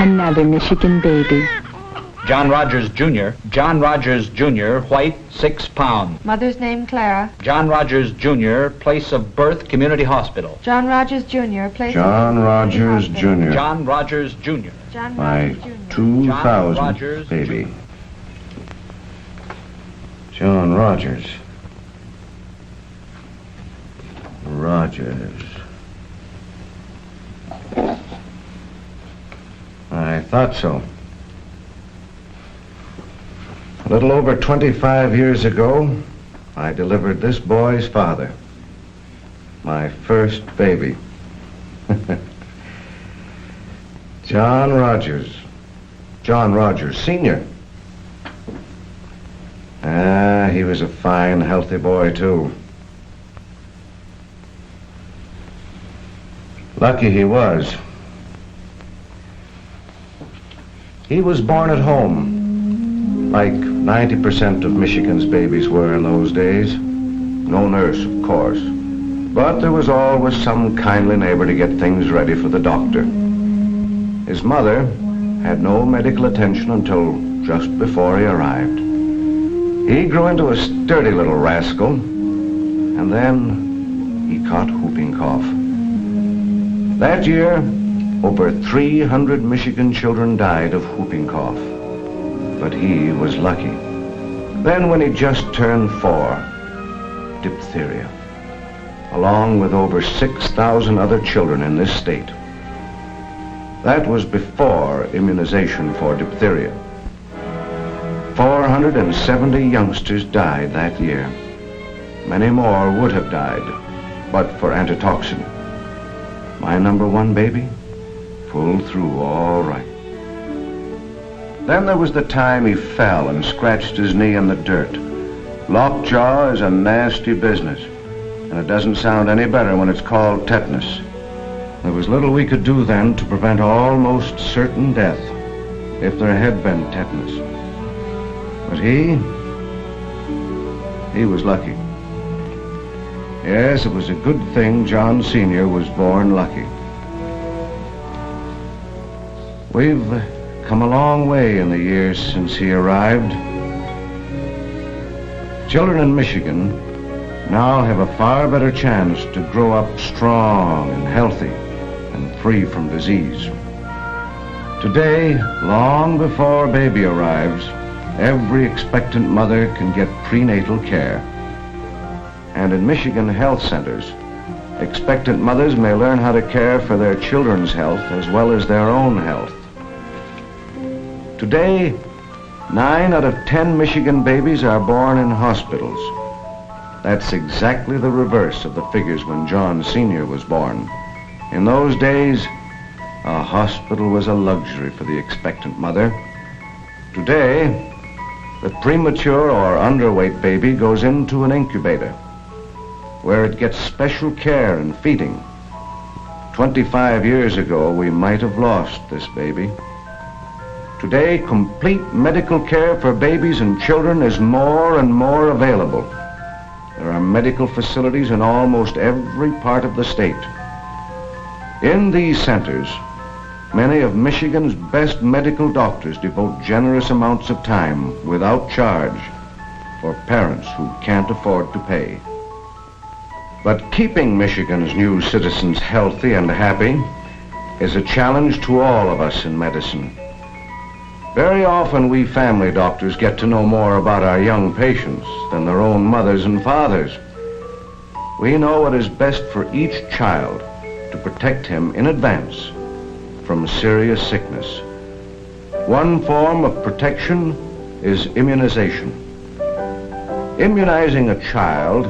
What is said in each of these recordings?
Another Michigan baby. John Rogers Jr. John Rogers Jr., white, 6 pounds. Mother's name, Clara. John Rogers Jr., place of birth, Community Hospital. John Rogers Jr., place John of birth, Rogers Community Jr. John Rogers Jr. John My Rogers Jr. 2000 baby. John Rogers. Rogers. I thought so. A little over 25 years ago, I delivered this boy's father. My first baby. John Rogers. John Rogers Sr. He was a fine, healthy boy, too. Lucky he was. He was born at home, like 90% of Michigan's babies were in those days. No nurse, of course. But there was always some kindly neighbor to get things ready for the doctor. His mother had no medical attention until just before he arrived. He grew into a sturdy little rascal, and then he caught whooping cough. That year, over 300 Michigan children died of whooping cough, but he was lucky. Then when he just turned 4, diphtheria, along with over 6,000 other children in this state. That was before immunization for diphtheria. 470 youngsters died that year. Many more would have died, but for antitoxin. My number 1 baby pulled through all right. Then there was the time he fell and scratched his knee in the dirt. Lockjaw is a nasty business, and it doesn't sound any better when it's called tetanus. There was little we could do then to prevent almost certain death if there had been tetanus. But he was lucky. Yes, it was a good thing John Sr. was born lucky. We've come a long way in the years since he arrived. Children in Michigan now have a far better chance to grow up strong and healthy and free from disease. Today, long before baby arrives, every expectant mother can get prenatal care. And in Michigan health centers, expectant mothers may learn how to care for their children's health as well as their own health. Today, 9 out of 10 Michigan babies are born in hospitals. That's exactly the reverse of the figures when John Sr. was born. In those days, a hospital was a luxury for the expectant mother. Today, the premature or underweight baby goes into an incubator, where it gets special care and feeding. 25 years ago, we might have lost this baby. Today, complete medical care for babies and children is more and more available. There are medical facilities in almost every part of the state. In these centers, many of Michigan's best medical doctors devote generous amounts of time without charge for parents who can't afford to pay. But keeping Michigan's new citizens healthy and happy is a challenge to all of us in medicine. Very often we family doctors get to know more about our young patients than their own mothers and fathers. We know what is best for each child to protect him in advance from serious sickness. One form of protection is immunization. Immunizing a child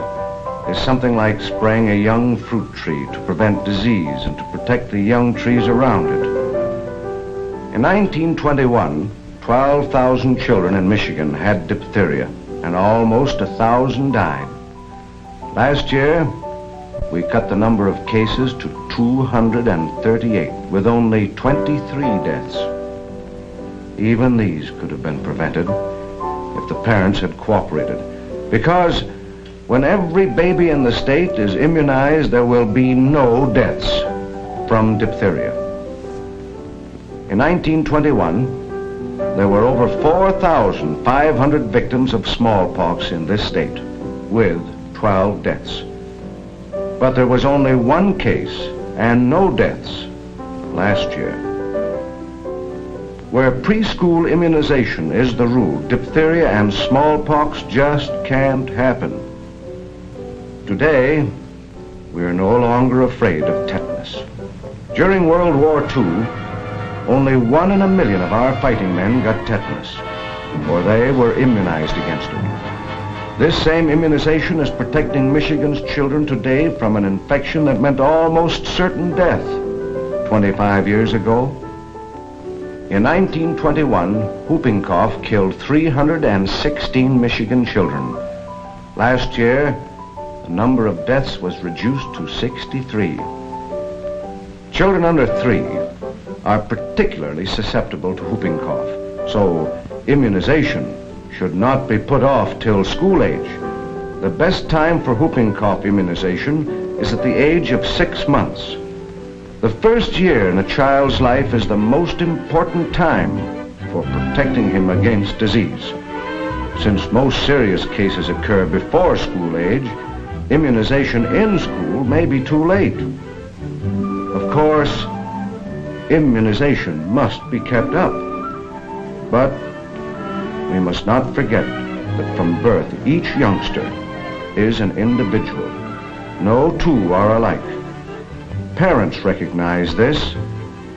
is something like spraying a young fruit tree to prevent disease and to protect the young trees around it. In 1921, 12,000 children in Michigan had diphtheria, and almost 1,000 died. Last year, we cut the number of cases to 238, with only 23 deaths. Even these could have been prevented if the parents had cooperated, because when every baby in the state is immunized, there will be no deaths from diphtheria. In 1921, there were over 4,500 victims of smallpox in this state, with 12 deaths. But there was only one case and no deaths last year. Where preschool immunization is the rule, diphtheria and smallpox just can't happen. Today, we are no longer afraid of tetanus. During World War II, only 1 in a million of our fighting men got tetanus, for they were immunized against it. This same immunization is protecting Michigan's children today from an infection that meant almost certain death 25 years ago. In 1921, whooping cough killed 316 Michigan children. Last year, the number of deaths was reduced to 63. Children under 3 are particularly susceptible to whooping cough, so immunization should not be put off till school age. The best time for whooping cough immunization is at the age of 6 months. The first year in a child's life is the most important time for protecting him against disease. Since most serious cases occur before school age, immunization in school may be too late. Of course, immunization must be kept up. But we must not forget that from birth, each youngster is an individual. No two are alike. Parents recognize this,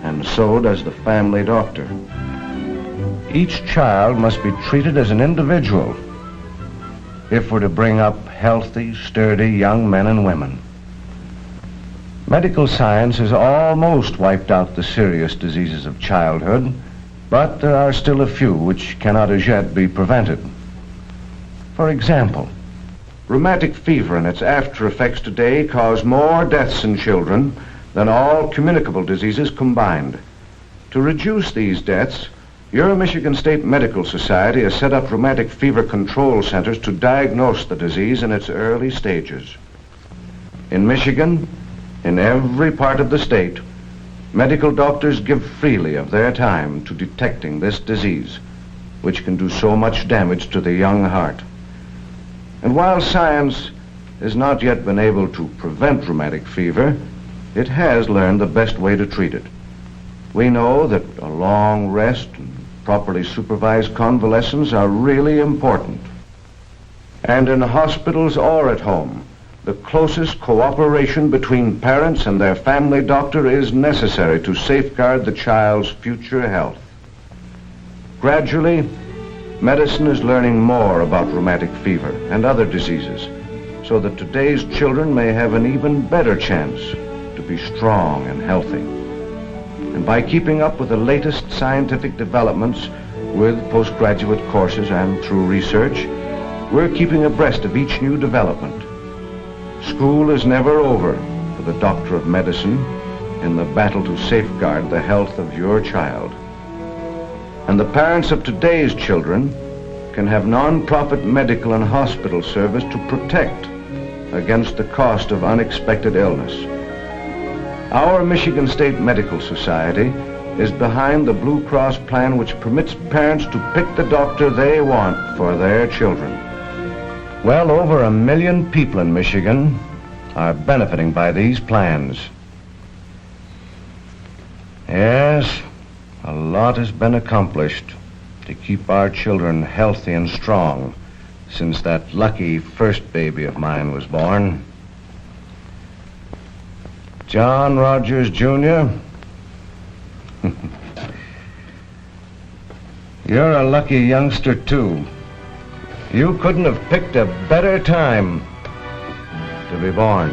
and so does the family doctor. Each child must be treated as an individual if we're to bring up healthy, sturdy young men and women. Medical science has almost wiped out the serious diseases of childhood, but there are still a few which cannot as yet be prevented. For example, rheumatic fever and its after effects today cause more deaths in children than all communicable diseases combined. To reduce these deaths, your Michigan State Medical Society has set up rheumatic fever control centers to diagnose the disease in its early stages. In Michigan, in every part of the state, medical doctors give freely of their time to detecting this disease, which can do so much damage to the young heart. And while science has not yet been able to prevent rheumatic fever, it has learned the best way to treat it. We know that a long rest and properly supervised convalescence are really important. And in hospitals or at home, the closest cooperation between parents and their family doctor is necessary to safeguard the child's future health. Gradually, medicine is learning more about rheumatic fever and other diseases, so that today's children may have an even better chance to be strong and healthy. And by keeping up with the latest scientific developments with postgraduate courses and through research, we're keeping abreast of each new development. School is never over for the doctor of medicine in the battle to safeguard the health of your child. And the parents of today's children can have non-profit medical and hospital service to protect against the cost of unexpected illness. Our Michigan State Medical Society is behind the Blue Cross plan, which permits parents to pick the doctor they want for their children. Well, over 1 million people in Michigan are benefiting by these plans. Yes, a lot has been accomplished to keep our children healthy and strong since that lucky first baby of mine was born. John Rogers, Jr., you're a lucky youngster, too. You couldn't have picked a better time to be born.